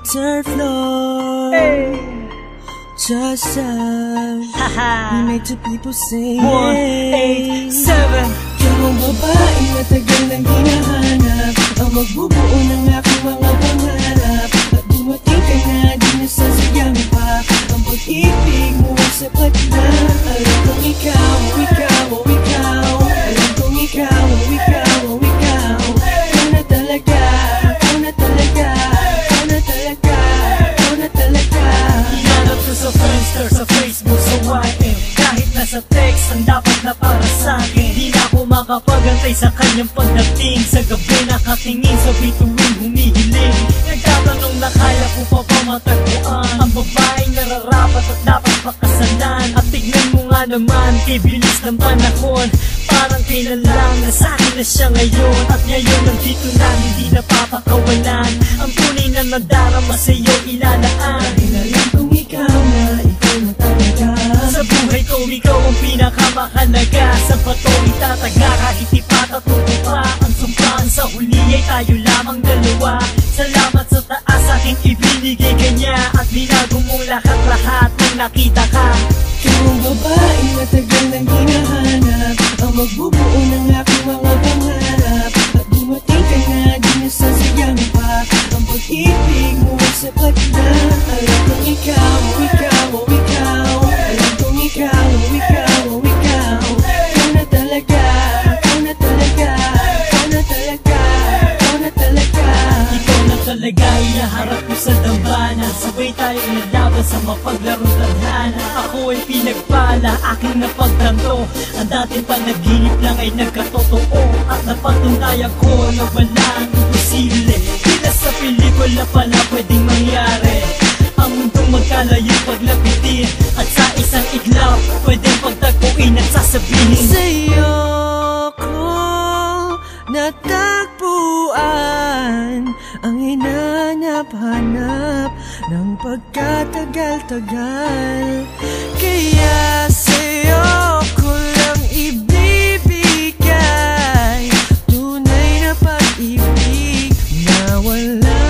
third floor. Just we made two people say 187. Ikaw ang babae na tagal nang hinahanap, ang magbubuo ng aking mga pangarap. At dumating ka na, di nasasayang pa ang pag-ibig mo ay sapat na. Alam kong ikaw, ikaw, ikaw. Alam kong ikaw, ikaw, ikaw. Ikaw na talaga, ikaw na talaga, ikaw na talaga, ikaw na talaga. Hinanap ko sa Friendster, sa Facebook, sa YM. Kahit nasa text, ang dapat na para sa'kin. Di na ako makapagantay sa kanyang pagdating. Sa gabi nakatingin sa bituin, humihiling. Nagtatanong na kaya ko pa ba matagpuan ang babaeng nararapat at dapat pakasalan. At tignan mo nga naman, kay bilis ng panahon, parang kailan lang nasa'kin na siya ngayon. At ngayon nandito na, hindi napapakawalan ang tunay na nadarama sa'yo ilalaan. Alam kong ikaw na, ikaw na talaga. Sa buhay ko, ikaw ang pinakamahalaga. Sa bato itataga, kahit ipatatuto pa ang sumpaan. Sa huli ay tayo lamang dalawa. Salamat sa taas, aking ibinigay ka niya. At binago mo lahat-lahat nang nakita ka. Ikaw ang babae na tagal nang hinahanap, ang magbubuo ng aking mga pangarap. At dumating ka na, di nasasayang pa ang pag-ibig mo ay sapat na. Alam kong ikaw, ikaw, ikaw. Alam kong ikaw, ikaw, ikaw. Ikaw na talaga, ikaw na talaga, ikaw na talaga, ikaw na talaga. Ikaw na talaga, iyaharap ko sa dambana. Sabay tayo naglaban sa mapaglarong tadhana. Ako ay pinagpala, aking napagtanto. Ang dating panaginip lang ay nagkatotoo. At napatundayan ko na walang imposible. Tila sa pelikula pala pwedeng mangyari. Ang mundong magkalayo paglapitin. At sa isang iglap, pwedeng pagtagpuin at sasabihin Sa'yo ko natagpuan ang hinanap-hanap ng pagkatagal-tagal. Kaya sa'yo ko lang ibibigay tunay na pag-ibig na wala